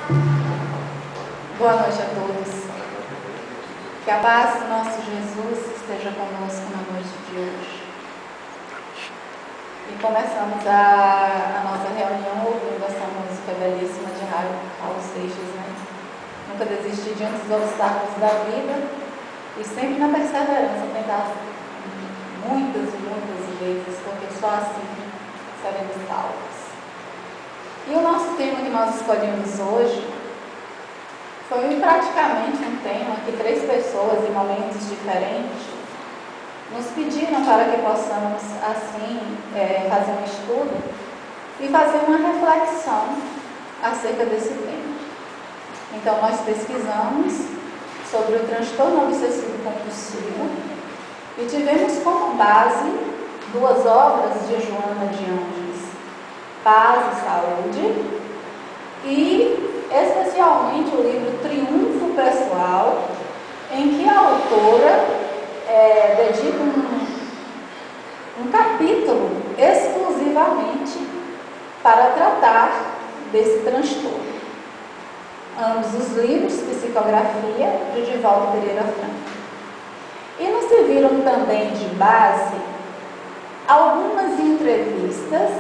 Boa noite a todos. Que a paz do nosso Jesus esteja conosco na noite de hoje. E começamos a nossa reunião ouvindo essa música belíssima de Raul Seixas, né? Nunca desistir diante dos obstáculos da vida e sempre na perseverança, tentar muitas e muitas vezes, porque só assim seremos salvos. E o nosso tema que nós escolhemos hoje foi praticamente um tema que 3 pessoas em momentos diferentes nos pediram para que possamos assim fazer um estudo e fazer uma reflexão acerca desse tema. Então nós pesquisamos sobre o transtorno obsessivo compulsivo e tivemos como base 2 obras de Joana de Ângeles, Paz e Saúde, e especialmente o livro Triunfo Pessoal, em que a autora dedica um capítulo exclusivamente para tratar desse transtorno. Ambos os livros, Psicografia, de Divaldo Pereira Franco. E nos serviram também de base algumas entrevistas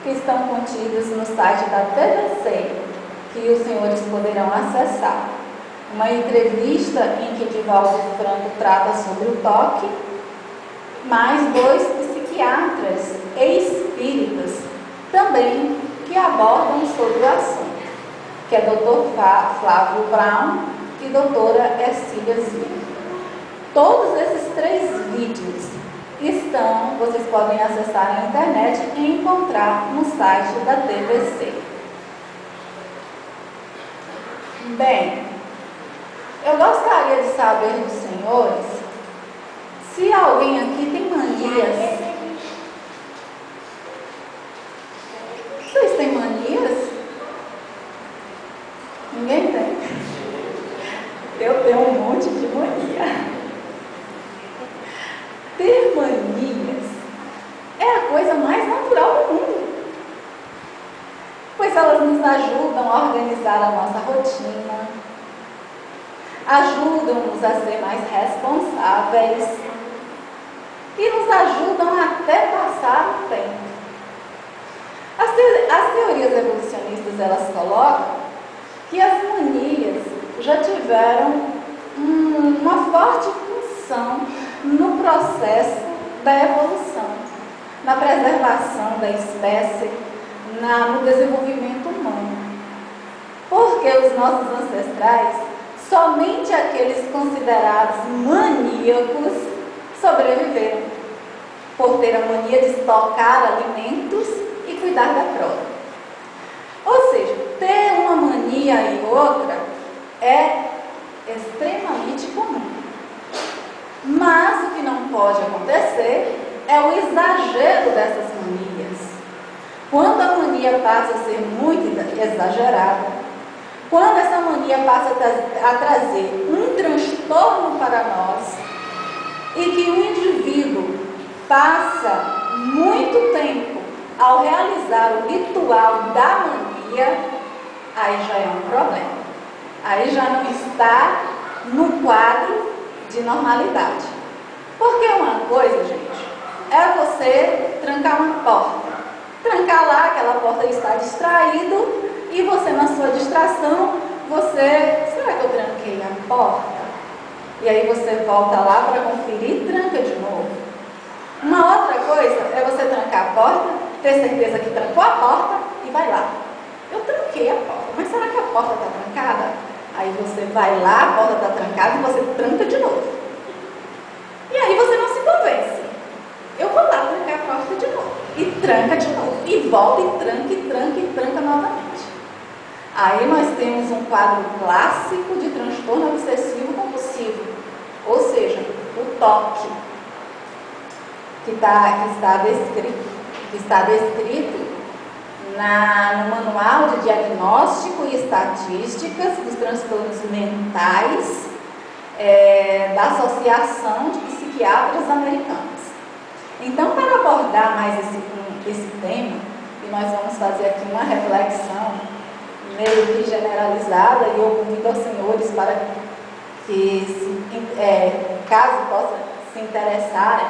que estão contidas no site da TVC, que os senhores poderão acessar. Uma entrevista em que Divaldo Franco trata sobre o toque, mais 2 psiquiatras e espíritas também que abordam sobre o assunto, que é Dr. Flávio Brown e doutora Ercília Zilli. Todos esses 3 vídeos vocês podem acessar na internet e encontrar no site da TVC. Bem, eu gostaria de saber dos senhores se alguém aqui tem manias. Vocês têm manias? Ninguém tem? Eu tenho um monte de mania. Ter manias é a coisa mais natural do mundo, pois elas nos ajudam a organizar a nossa rotina, ajudam-nos a ser mais responsáveis e nos ajudam até passar o tempo. As teorias evolucionistas, elas colocam que as manias já tiveram uma forte função no processo da evolução, na preservação da espécie, no desenvolvimento humano. Porque os nossos ancestrais, somente aqueles considerados maníacos, sobreviveram, por ter a mania de estocar alimentos e cuidar da prole. Ou seja, ter uma mania e outra é extremamente comum. Mas o que não pode acontecer é o exagero dessas manias. Quando a mania passa a ser muito exagerada, quando essa mania passa a trazer um transtorno para nós e que o indivíduo passa muito tempo ao realizar o ritual da mania, aí já é um problema. Aí já não está no quadro de normalidade. Porque uma coisa, gente, é você trancar uma porta. Trancar lá, aquela porta está distraído e você, na sua distração, será que eu tranquei a porta? E aí você volta lá para conferir e tranca de novo. Uma outra coisa é você trancar a porta, ter certeza que trancou a porta e vai lá. Eu tranquei a porta, mas será que a porta está trancada? Aí você vai lá, a porta está trancada e você tranca de novo. E aí você não se convence. Eu vou lá trancar a porta de novo. E tranca de novo. E volta e tranca novamente. Aí nós temos um quadro clássico de transtorno obsessivo compulsivo. Ou seja, o toque. Que está descrito no Manual de Diagnóstico e Estatísticas dos Transtornos Mentais da Associação de Psiquiatras Americanos. Então, para abordar mais esse tema, e nós vamos fazer aqui uma reflexão meio que generalizada, e eu convido aos senhores para que, caso possam se interessarem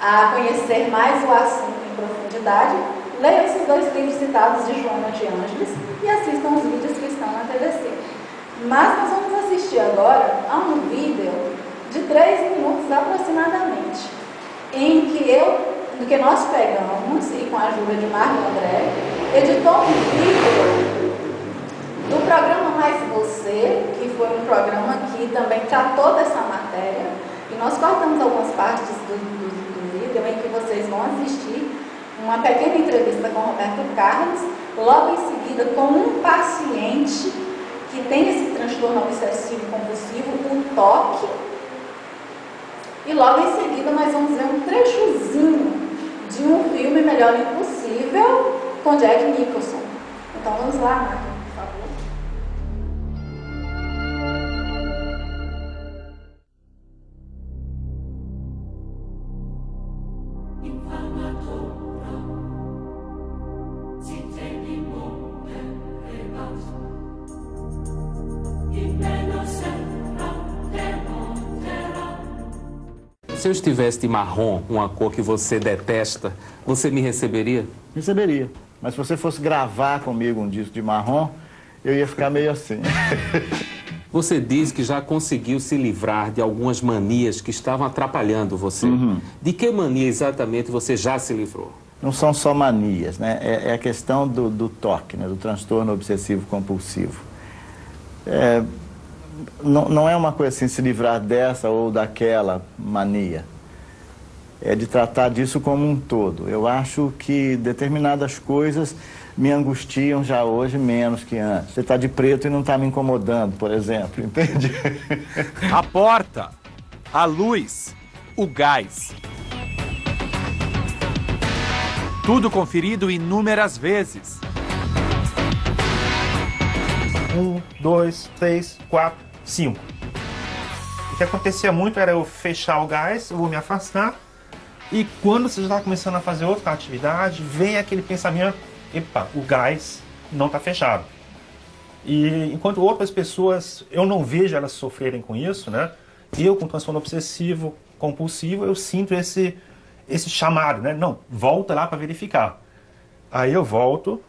a conhecer mais o assunto em profundidade, leiam esses 2 livros citados de Joana de Ângeles e assistam os vídeos que estão na TVC. Mas nós vamos assistir agora a um vídeo de 3 minutos aproximadamente, em que nós pegamos, e com a ajuda de Marco André, editou um vídeo do programa Mais Você, que foi um programa que também tratou dessa matéria, e nós cortamos algumas partes do vídeo em que vocês vão assistir uma pequena entrevista com Roberto Carlos, logo em seguida com um paciente que tem esse transtorno obsessivo compulsivo, o TOC, e logo em seguida nós vamos ver um trechozinho de um filme Melhor Impossível com Jack Nicholson. Então vamos lá, Marco, por favor. Se eu estivesse de marrom, uma cor que você detesta, você me receberia? Receberia. Mas se você fosse gravar comigo um disco de marrom, eu ia ficar meio assim. Você diz que já conseguiu se livrar de algumas manias que estavam atrapalhando você. De que mania exatamente você já se livrou? Não são só manias, né? É a questão do TOC, né? Do transtorno obsessivo compulsivo. Não é uma coisa assim, se livrar dessa ou daquela mania. É de tratar disso como um todo. Eu acho que determinadas coisas me angustiam já hoje menos que antes. Você está de preto e não está me incomodando, por exemplo, entende? A porta, a luz, o gás. Tudo conferido inúmeras vezes. 1, 2, 3, 4, 5. O que acontecia muito era eu fechar o gás, eu vou me afastar, e quando você já está começando a fazer outra atividade, vem aquele pensamento, epa, o gás não está fechado. E enquanto outras pessoas, eu não vejo elas sofrerem com isso, né? Eu, com transtorno obsessivo compulsivo, eu sinto esse chamado, né? Não, volta lá para verificar. Aí eu volto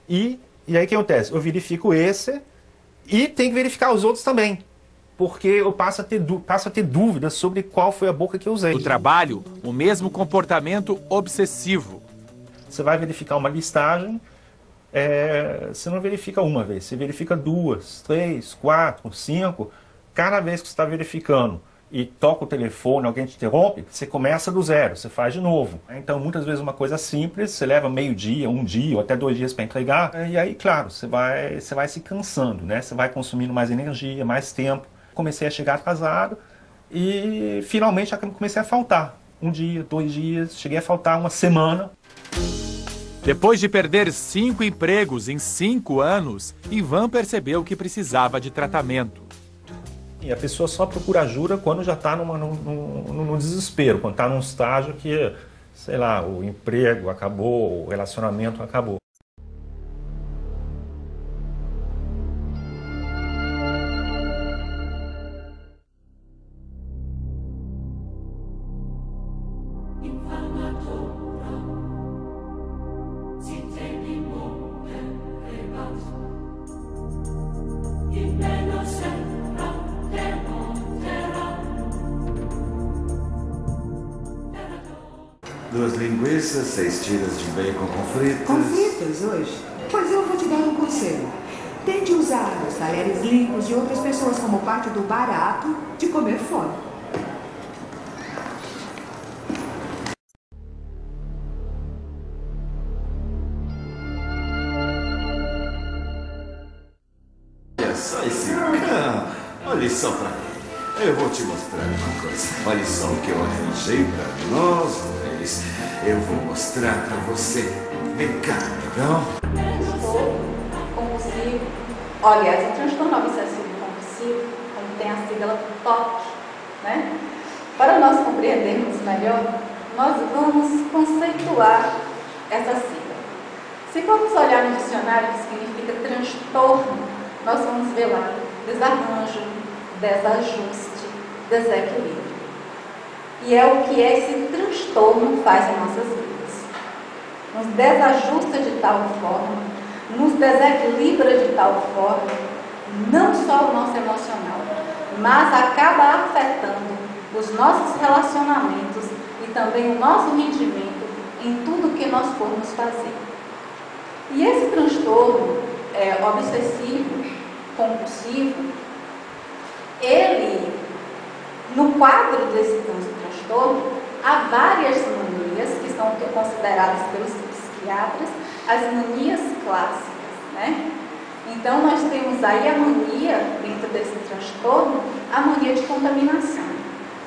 e aí o que acontece? Eu verifico esse e tenho que verificar os outros também, porque eu passo a ter dúvidas sobre qual foi a boca que eu usei. O trabalho, o mesmo comportamento obsessivo. Você vai verificar uma listagem, você não verifica uma vez, você verifica 2, 3, 4, 5. Cada vez que você está verificando e toca o telefone, alguém te interrompe, você começa do zero, você faz de novo. Então, muitas vezes uma coisa simples, você leva meio dia, um dia ou até 2 dias para entregar, e aí, claro, você vai se cansando, né? Você vai consumindo mais energia, mais tempo. Comecei a chegar atrasado e finalmente comecei a faltar. 1 dia, 2 dias, cheguei a faltar 1 semana. Depois de perder 5 empregos em 5 anos, Ivan percebeu que precisava de tratamento. E a pessoa só procura ajuda quando já está no desespero, quando está num estágio que, sei lá, o emprego acabou, o relacionamento acabou. Duas linguiças, 6 tiras de bacon com fritas. Com fritas hoje? Pois eu vou te dar um conselho. Tente usar os talheres limpos de outras pessoas como parte do barato de comer fora. Olha só esse cão. Olha só pra ele. Eu vou te mostrar uma coisa. Olha só o que eu arranjei pra nós dois. Eu vou mostrar pra você. Vem cá, então. Transtorno compulsivo, aliás, o transtorno obsessivo compulsivo, como tem a sigla TOC, né? Para nós compreendermos melhor, nós vamos conceituar essa sigla. Se formos olhar no dicionário, que significa transtorno, nós vamos ver lá desarranjo, desajuste, desequilíbrio. E é o que esse transtorno faz em nossas vidas. Nos desajusta de tal forma, nos desequilibra de tal forma, não só o nosso emocional, mas acaba afetando os nossos relacionamentos e também o nosso rendimento em tudo que nós formos fazer. E esse transtorno obsessivo, compulsivo, ele, no quadro desse transtorno, há várias manias que são consideradas pelos psiquiatras as manias clássicas, né? Então, nós temos aí a mania, dentro desse transtorno, a mania de contaminação.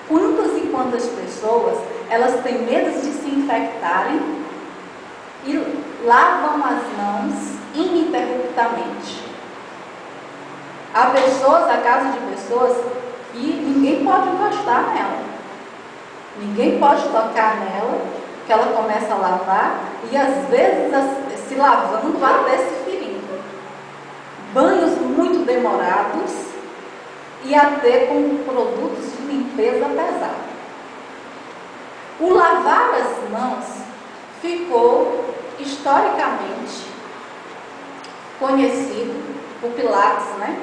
Quantas e quantas pessoas, elas têm medo de se infectarem e lavam as mãos ininterruptamente. Há pessoas, há casos de pessoas que ninguém pode encostar nela. Ninguém pode tocar nela, que ela começa a lavar e às vezes se lavando até se ferindo. Banhos muito demorados e até com produtos de limpeza pesada. O lavar as mãos ficou historicamente conhecido por Pilatos, né?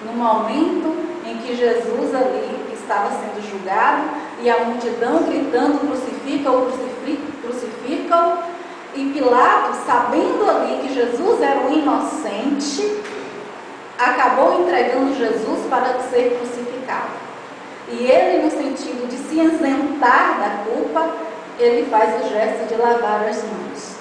No momento em que Jesus ali estava sendo julgado e a multidão gritando: crucifica-o, crucifica-o, e Pilatos, sabendo ali que Jesus era um inocente, acabou entregando Jesus para ser crucificado. E ele, no sentido de se isentar da culpa, ele faz o gesto de lavar as mãos.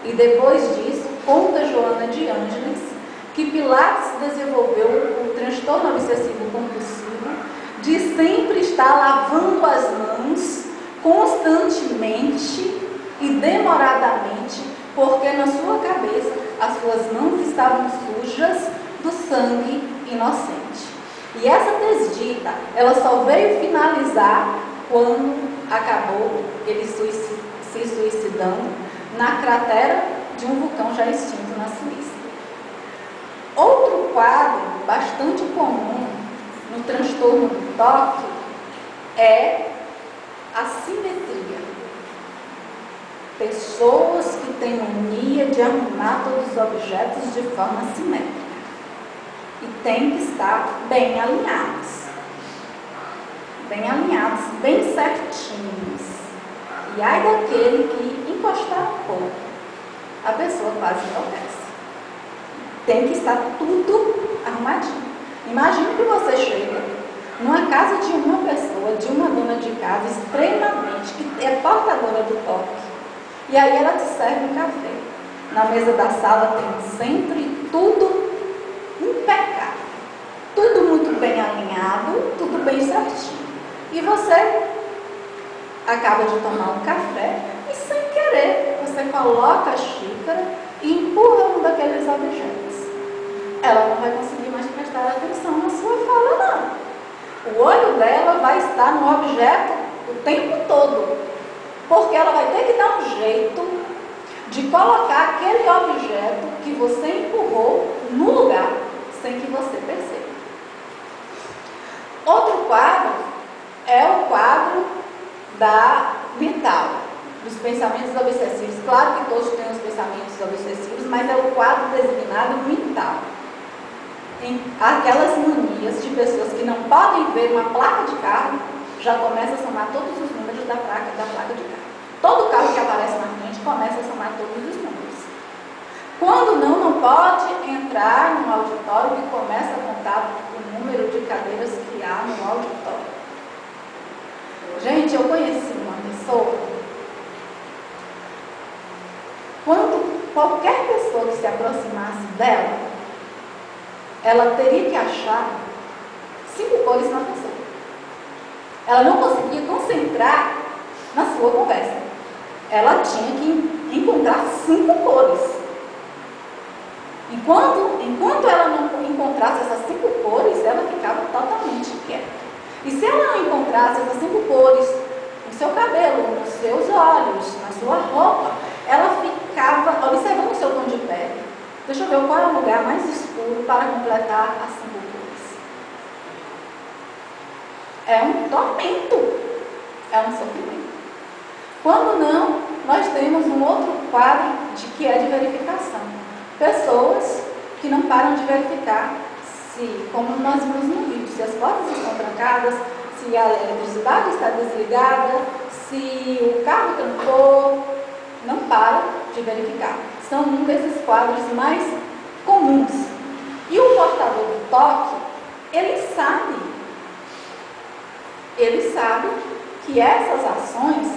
E depois disso, conta Joana de Ângeles que Pilatos desenvolveu o transtorno obsessivo compulsivo de sempre estar lavando as mãos constantemente e demoradamente, porque na sua cabeça as suas mãos estavam sujas do sangue inocente. E essa desdita, ela só veio finalizar quando acabou ele se suicidando na cratera de um vulcão já extinto na Suíça. Outro quadro bastante comum no transtorno do toque é a simetria. Pessoas que têm mania de arrumar todos os objetos de forma simétrica e têm que estar bem alinhados, bem certinhos. E ai daquele que encostar um pouco, a pessoa quase enlouquece. Tem que estar tudo arrumadinho. Imagine que você chega numa casa de uma pessoa, de uma dona de casa extremamente, que é portadora do toque, e aí ela te serve um café. Na mesa da sala tem sempre tudo impecável, tudo muito bem alinhado, tudo bem certinho. E você acaba de tomar um café e, sem querer, você coloca a xícara e empurra um daqueles objetos. Ela não vai conseguir mais prestar atenção na sua fala, não. O olho dela vai estar no objeto o tempo todo, porque ela vai ter que dar um jeito de colocar aquele objeto que você empurrou no lugar, sem que você perceba. Outro quadro é o quadro da mental, dos pensamentos obsessivos. Claro que todos têm os pensamentos obsessivos, mas é o quadro designado mental. Aquelas manias de pessoas que não podem ver uma placa de carro, já começa a somar todos os números da placa de carro. Todo carro que aparece na frente começa a somar todos os números. Quando não pode entrar num auditório que começa a contar o número de cadeiras que há no auditório. Gente, eu conheci uma pessoa, quando qualquer pessoa que se aproximasse dela, ela teria que achar 5 cores na pessoa. Ela não conseguia concentrar na sua conversa. Ela tinha que encontrar 5 cores. Enquanto ela não encontrasse essas 5 cores, ela ficava totalmente quieta. E se ela não encontrasse essas 5 cores no seu cabelo, nos seus olhos, na sua roupa, ela ficava observando o seu tom de pele. Deixa eu ver qual é o lugar mais escuro para completar as 5 cores. É um tormento. É um sofrimento. Quando não, nós temos um outro quadro que é de verificação. Pessoas que não param de verificar se, como nós vimos no vídeo, se as portas estão trancadas, se a eletricidade está desligada, se o carro trancou, não param de verificar. São um desses quadros mais comuns. E o portador do toque, ele sabe que essas ações,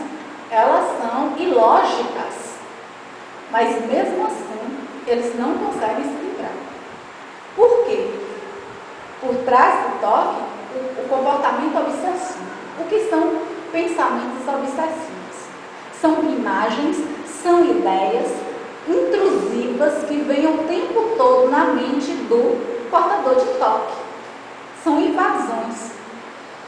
elas são ilógicas, mas mesmo assim, eles não conseguem se livrar. Por quê? Por trás do toque, o comportamento obsessivo. O que são pensamentos obsessivos? São imagens, são ideias intrusivas que vêm o tempo todo na mente do portador de toque. São invasões,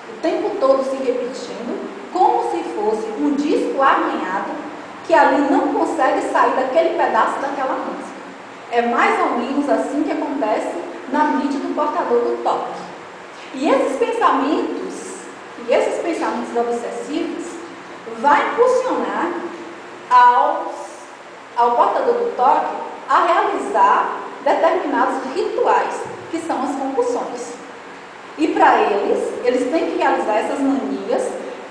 o tempo todo se repetindo, como se fosse um disco arranhado que ali não consegue sair daquele pedaço daquela música. É mais ou menos assim que acontece na mente do portador do toque. E esses pensamentos obsessivos vai impulsionar ao portador do toque a realizar determinados rituais, que são as compulsões. E para eles têm que realizar essas manias,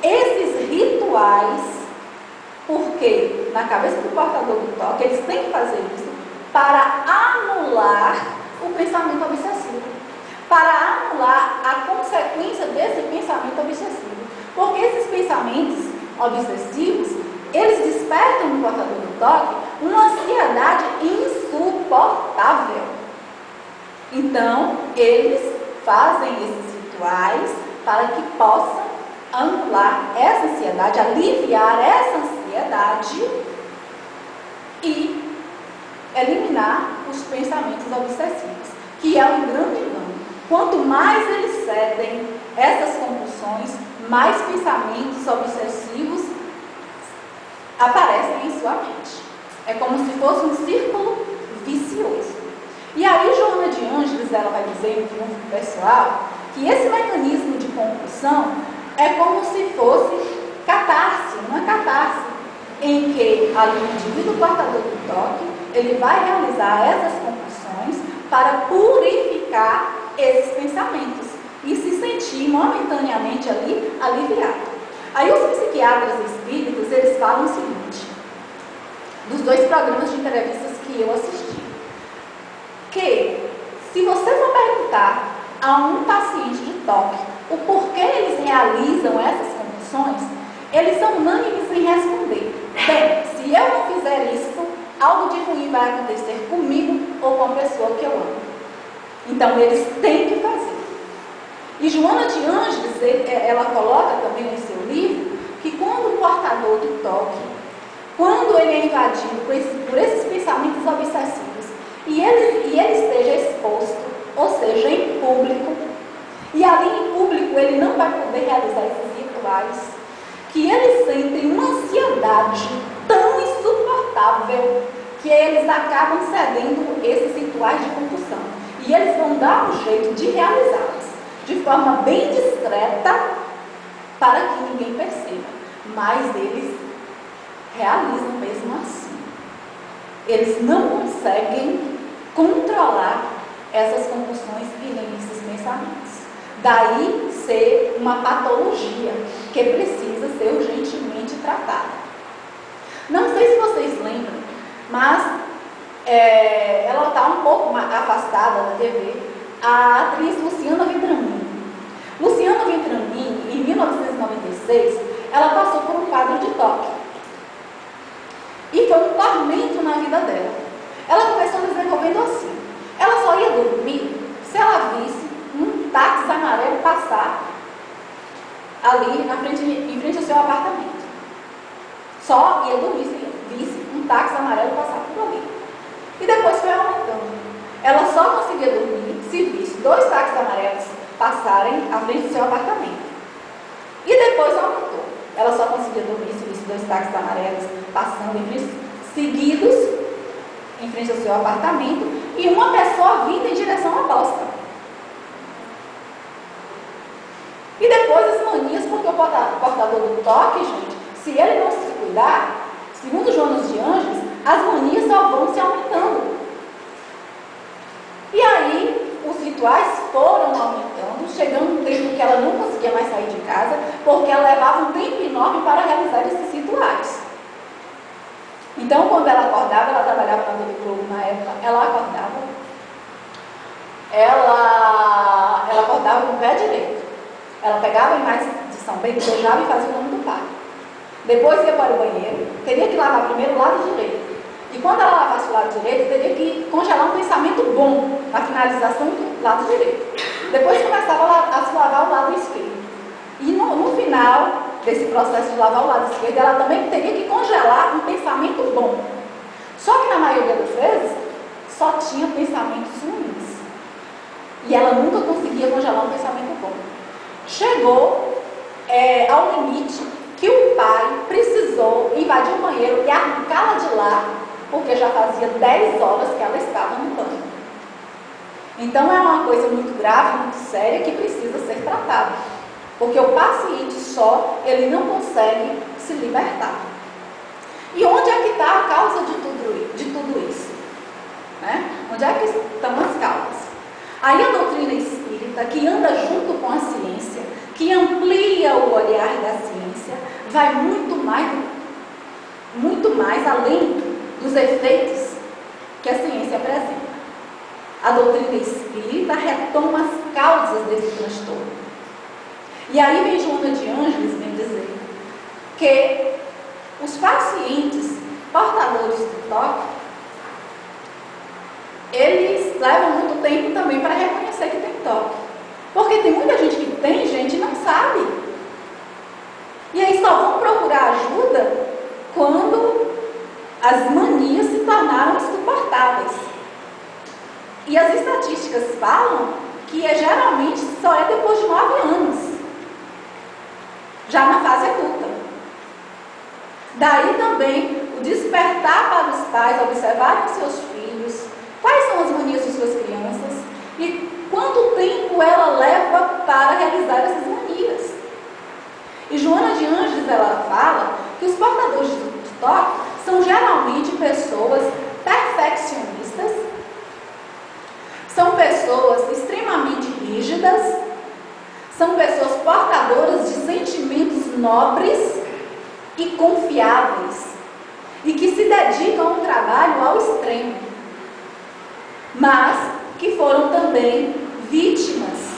esses rituais, porque na cabeça do portador do toque, eles têm que fazer isso para anular o pensamento obsessivo, para anular a consequência desse pensamento obsessivo. Porque esses pensamentos obsessivos, eles despertam no portador do toque uma ansiedade insuportável. Então, eles fazem esses rituais para que possam anular essa ansiedade, aliviar essa ansiedade e eliminar os pensamentos obsessivos, que é um grande engano. Quanto mais eles cedem essas compulsões, mais pensamentos obsessivos aparecem em sua mente. É como se fosse um círculo vicioso. E aí Joana de Ângeles, ela vai dizer no Triunfo Pessoal que esse mecanismo de compulsão é como se fosse catarse, uma catarse, em que ali o indivíduo portador do toque, ele vai realizar essas compulsões para purificar esses pensamentos e se sentir momentaneamente ali aliviado. Aí os psiquiatras espíritas, eles falam o seguinte, dos 2 programas de entrevistas que eu assisti, que se você for perguntar a um paciente de toque o porquê eles realizam essas compulsões, eles são unânimes em responder: bem, se eu não fizer isso, algo de ruim vai acontecer comigo ou com a pessoa que eu amo. Então eles têm que fazer. E Joana de Ângeles, ela coloca também no seu livro que quando o portador do toque, quando ele é invadido por esses pensamentos obsessivos e ele esteja exposto, ou seja, em público, e ali em público ele não vai poder realizar esses rituais, que eles sentem uma ansiedade tão insuportável que eles acabam cedendo esses rituais de compulsão. E eles vão dar um jeito de realizá-los de forma bem discreta para que ninguém perceba. Mas eles realizam mesmo assim. Eles não conseguem controlar essas compulsões e nem esses pensamentos. Daí ser uma patologia que precisa ser urgentemente tratada. Não sei se vocês lembram, mas ela está um pouco afastada da TV, a atriz Luciana Vendramin. Luciana Vendramin, em 1996, ela passou por um quadro de toque. E foi um tormento na vida dela. Ela começou desenvolvendo assim. Ela só ia dormir se ela visse um táxi amarelo passar ali em frente ao seu apartamento. Só ia dormir se visse um táxi amarelo passar por ali. E depois foi aumentando. Ela só conseguia dormir se visse 2 táxis amarelos passarem à frente do seu apartamento. E depois aumentou. Ela só conseguia dormir se visse 2 táxis amarelos passando seguidos em frente ao seu apartamento, e uma pessoa vindo em direção à bosta. E depois as manias, porque o portador do toque, gente, se ele não se cuidar, segundo Jonas de Anjos, as manias só vão se aumentando. E aí, os rituais foram aumentando, chegando um tempo que ela não conseguia mais sair de casa, porque ela levava um tempo enorme para realizar esses rituais. Então, quando ela acordava, ela trabalhava na TV Globo na época, ela acordava com o pé direito. Ela pegava a imagem de São Bento, beijava e fazia o nome do pai. Depois ia para o banheiro, teria que lavar primeiro o lado direito. E quando ela lavasse o lado direito, teria que congelar um pensamento bom na finalização do lado direito. Depois começava a se lavar o lado esquerdo. E no final desse processo de lavar o lado esquerdo, ela também teria que congelar um pensamento bom. Só que na maioria das vezes, só tinha pensamentos ruins. E ela nunca conseguia congelar um pensamento bom. Chegou ao limite que o pai precisou invadir o banheiro e arrancá-la de lá, porque já fazia 10 horas que ela estava no banho. Então é uma coisa muito grave, muito séria, que precisa ser tratada. Porque o paciente só, ele não consegue se libertar. E onde é que está a causa de tudo isso? Né? Onde é que estão as causas? Aí a doutrina espírita, que anda junto com a ciência, que amplia o olhar da ciência, vai muito mais além dos efeitos que a ciência apresenta. A doutrina espírita retoma as causas desse transtorno. E aí vem Joana de Ângeles vem dizer que os pacientes portadores do toque, eles levam muito tempo também para reconhecer que tem toque. Porque tem muita gente que tem, gente, e não sabe. E aí só vão procurar ajuda quando as manias se tornaram insuportáveis. E as estatísticas falam que geralmente só é depois de 9 anos. Já na fase adulta. Daí também o despertar para os pais observarem seus filhos, quais são as manias de suas crianças e quanto tempo ela leva para realizar essas manias. E Joana de Ângeles, ela fala que os portadores de toque são geralmente pessoas perfeccionistas, são pessoas extremamente rígidas, são pessoas portadoras de sentimentos nobres e confiáveis e que se dedicam ao trabalho ao extremo, mas que foram também vítimas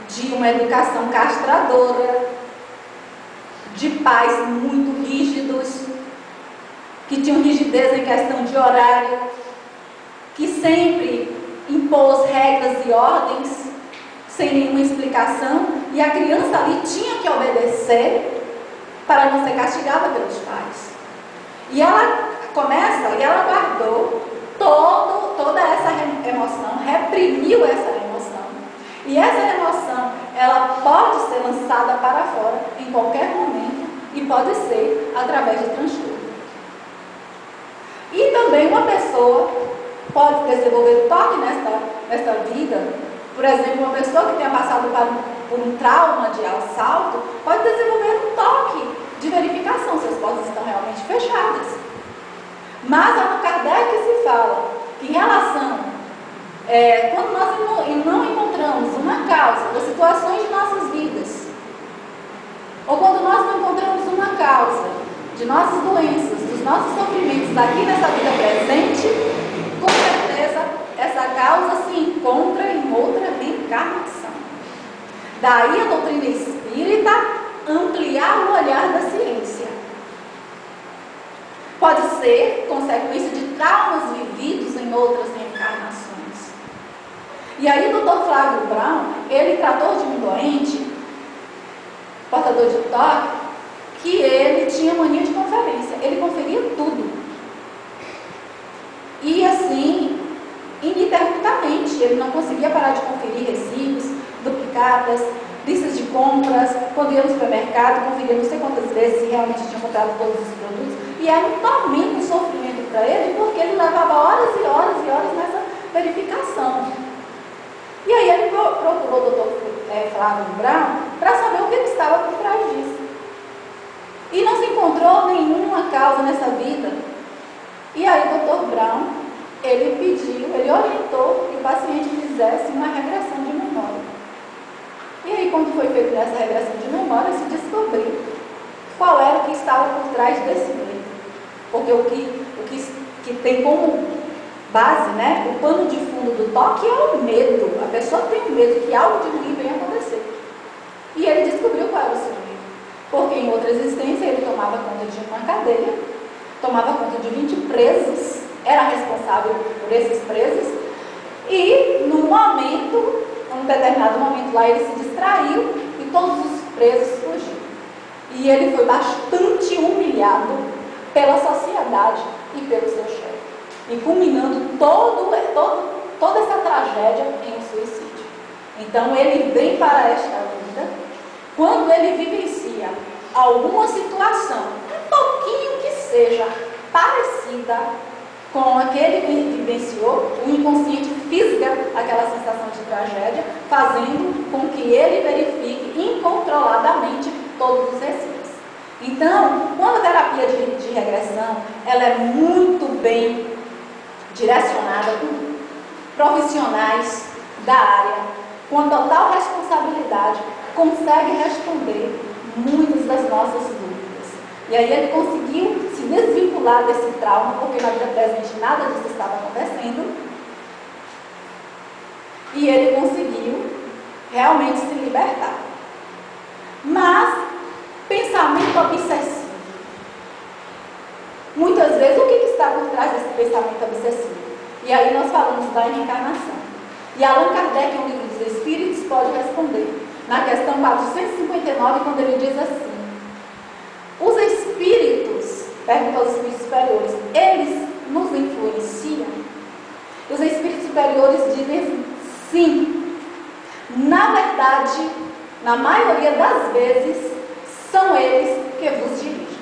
de uma educação castradora, de pais muito rígidos, que tinham rigidez em questão de horário, que sempre impôs regras e ordens sem nenhuma explicação, e a criança ali tinha que obedecer para não ser castigada pelos pais. E ela guardou toda essa emoção, reprimiu essa emoção. E essa emoção, ela pode ser lançada para fora em qualquer momento e pode ser através de transtorno. E também uma pessoa pode desenvolver toque nesta vida. Por exemplo, uma pessoa que tenha passado por um trauma de assalto pode desenvolver um toque de verificação se as portas estão realmente fechadas. Mas Allan Kardec se fala que em relação, quando nós não encontramos uma causa das situações de nossas vidas, ou quando nós não encontramos uma causa de nossas doenças, dos nossos sofrimentos aqui nessa vida presente, com certeza essa causa se encontra em outra reencarnação. Daí a doutrina espírita ampliar o olhar da ciência. Pode ser consequência de traumas vividos em outras reencarnações. E aí o Dr. Flávio Brown, ele tratou de um doente, portador de toque, que ele tinha mania de conferência. Ele conferia tudo. E assim, ininterruptamente, ele não conseguia parar de conferir recibos, duplicadas, listas de compras, quando ia no supermercado, conferia não sei quantas vezes se realmente tinha comprado todos os produtos. E era um tormento, um sofrimento espírito para ele, porque ele levava horas e horas e horas nessa verificação. E aí ele procurou o doutor Flávio Brown para saber o que estava por trás disso. E não se encontrou nenhuma causa nessa vida. E aí o doutor Brown, ele orientou que o paciente fizesse uma regressão de memória. E aí, quando foi feita essa regressão de memória, se descobriu qual era o que estava por trás desse medo. Porque o que tem como base, né, o pano de fundo do toque é o medo. A pessoa tem o medo que algo de ruim venha acontecer. E ele descobriu qual era o seu medo. Porque em outra existência ele tomava conta de uma cadeia, tomava conta de 20 presos, era responsável por esses presos, e num determinado momento lá, ele se distraiu e todos os presos fugiram. E ele foi bastante humilhado pela sociedade e pelo seu chefe, e culminando toda essa tragédia em um suicídio. Então ele vem para esta vida, quando ele vivencia alguma situação, um pouquinho que seja parecida com aquele que vivenciou, o inconsciente fisga aquela sensação de tragédia, fazendo com que ele verifique incontroladamente todos os receios. Então, quando a terapia de regressão, ela é muito bem direcionada com profissionais da área, com a total responsabilidade, consegue responder muitas das nossas dúvidas. E aí ele conseguiu se desvincular desse trauma, porque na vida presente nada disso estava acontecendo. E ele conseguiu realmente se libertar. Mas, pensamento obsessivo. Muitas vezes, o que está por trás desse pensamento obsessivo? E aí nós falamos da reencarnação. E Allan Kardec, em um livro dos Espíritos, pode responder. Na questão 459, quando ele diz assim: os espíritos, pergunta aos espíritos superiores, eles nos influenciam? Os espíritos superiores dizem sim. Na verdade, na maioria das vezes, são eles que vos dirigem.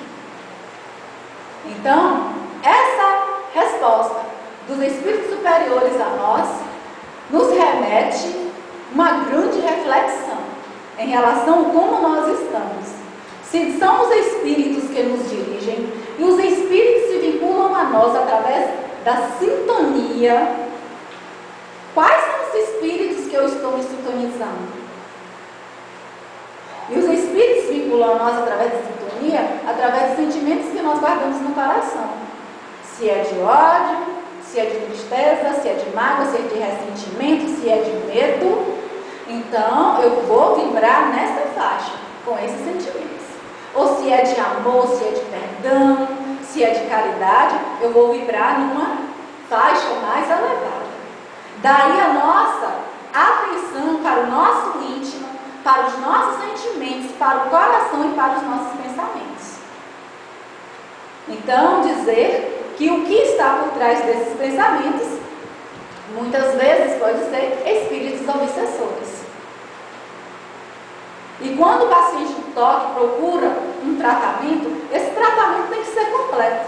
Então, essa resposta dos espíritos superiores a nós nos remete uma grande reflexão em relação a como nós estamos. Se são os espíritos que nos dirigem e os espíritos se vinculam a nós através da sintonia, quais são os espíritos que eu estou me sintonizando? E os espíritos se vinculam a nós através da sintonia, através dos sentimentos que nós guardamos no coração. Se é de ódio, se é de tristeza, se é de mágoa, se é de ressentimento, se é de medo, então eu vou vibrar nessa faixa, com esses sentimentos. Ou se é de amor, se é de perdão, se é de caridade, eu vou vibrar numa faixa mais elevada. Daí a nossa atenção para o nosso íntimo, para os nossos sentimentos, para o coração e para os nossos pensamentos. Então, dizer que o que está por trás desses pensamentos, muitas vezes pode ser espíritos obsessores. E quando o paciente do toque procura um tratamento, esse tratamento tem que ser completo.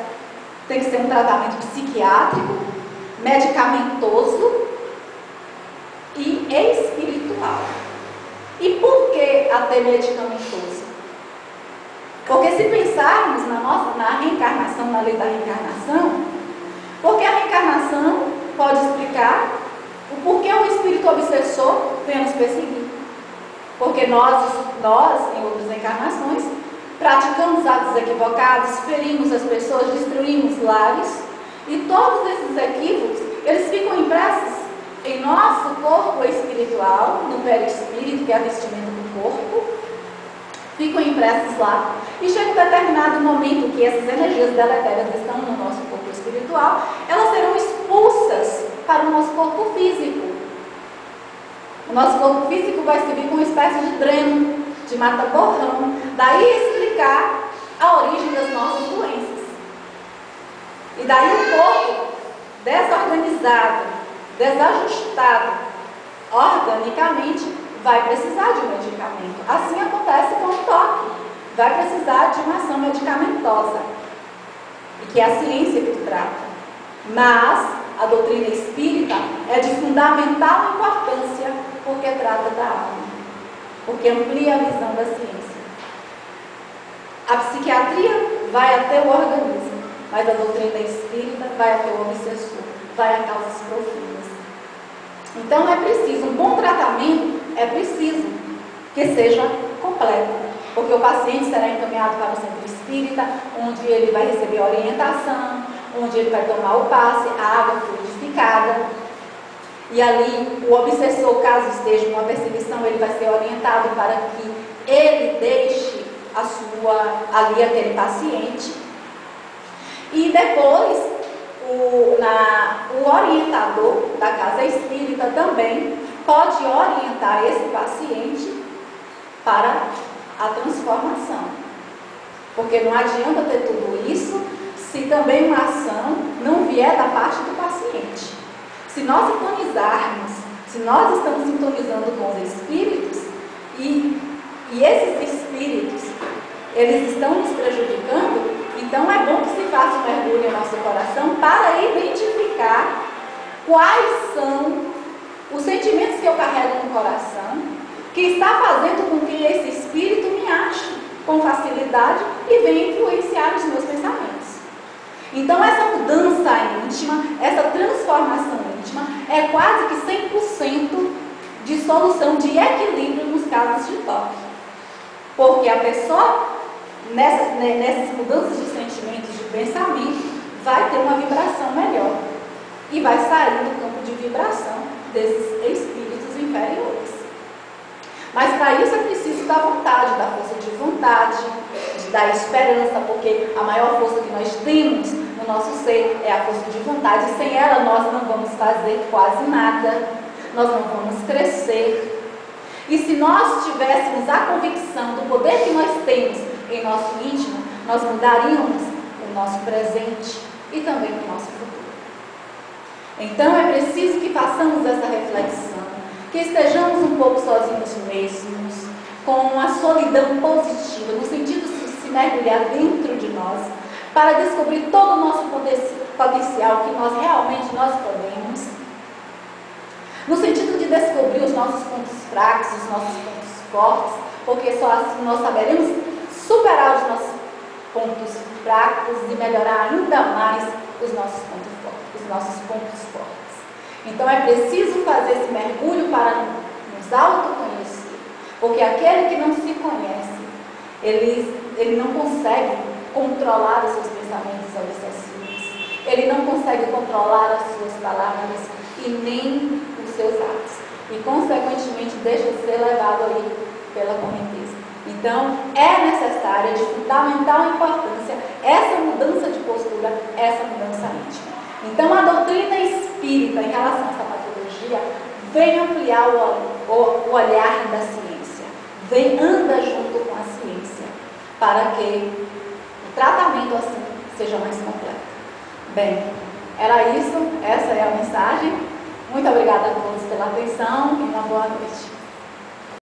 Tem que ser um tratamento psiquiátrico, medicamentoso e espiritual. E por que até medicamentoso? Porque se pensarmos na reencarnação, na lei da reencarnação, porque a reencarnação pode explicar o porquê o espírito obsessor vem nos perseguir. Porque nós, em outras encarnações, praticamos atos equivocados, ferimos as pessoas, destruímos lares, e todos esses equívocos, eles ficam impressos em nosso corpo espiritual, no perispírito, que é a vestimenta do corpo, ficam impressos lá, e chega um determinado momento que essas energias deletérias estão no nosso corpo espiritual, elas serão expulsas para o nosso corpo físico. O nosso corpo físico vai servir como uma espécie de dreno, de mata-borrão, daí explicar a origem das nossas doenças. E daí o corpo desorganizado, desajustado organicamente, vai precisar de um medicamento. Assim acontece com o toque. Vai precisar de uma ação medicamentosa. E que é a ciência que trata. Mas a doutrina espírita é de fundamental importância porque trata da alma, porque amplia a visão da ciência. A psiquiatria vai até o organismo, mas a doutrina espírita vai até o obsessor, vai a causas profundas. Então é preciso, um bom tratamento é preciso que seja completo, porque o paciente será encaminhado para o centro espírita, onde ele vai receber orientação, onde ele vai tomar o passe, a água fluidificada, e ali o obsessor, caso esteja em uma perseguição, ele vai ser orientado para que ele deixe ali aquele paciente, e depois o orientador da casa espírita também pode orientar esse paciente para a transformação, porque não adianta ter tudo isso se também uma ação não vier da parte do paciente. Se nós sintonizarmos, se nós estamos sintonizando com os espíritos e esses espíritos eles estão nos prejudicando, então é bom que se faça um mergulho em nosso coração para identificar quais são os sentimentos que eu carrego no coração, que está fazendo com que esse espírito me ache com facilidade e venha influenciar os meus pensamentos. Então essa mudança íntima, essa transformação íntima é quase que 100% de solução de equilíbrio nos casos de toque. Porque a pessoa, nessas mudanças de sentimentos, de pensamento, vai ter uma vibração melhor e vai sair do campo de vibração desses espíritos inferiores. Mas para isso é preciso da vontade, da força de vontade, da esperança, porque a maior força que nós temos no nosso ser é a força de vontade, e sem ela nós não vamos fazer quase nada, nós não vamos crescer. E se nós tivéssemos a convicção do poder que nós temos em nosso íntimo, nós mudaríamos o nosso presente e também o nosso futuro. Então é preciso que façamos essa reflexão, que estejamos um pouco sozinhos mesmos, com a solidão positiva, no sentido de se mergulhar dentro de nós, para descobrir todo o nosso potencial que nós realmente podemos, no sentido de descobrir os nossos pontos fracos, os nossos pontos fortes, porque só assim nós saberemos superar os nossos pontos fracos e melhorar ainda mais os nossos pontos fortes. Então é preciso fazer esse mergulho para nos autoconhecer, porque aquele que não se conhece, ele não consegue controlar os seus pensamentos obsessivos, ele não consegue controlar as suas palavras e nem os seus atos, e consequentemente deixa de ser levado aí pela correnteza. Então é necessária, de fundamental importância, essa mudança de postura, essa mudança íntima. Então a doutrina espírita em relação a essa patologia vem ampliar o olhar da ciência, anda junto com a ciência, para que o tratamento assim seja mais completo. Bem, era isso, essa é a mensagem. Muito obrigada a todos pela atenção e uma boa noite.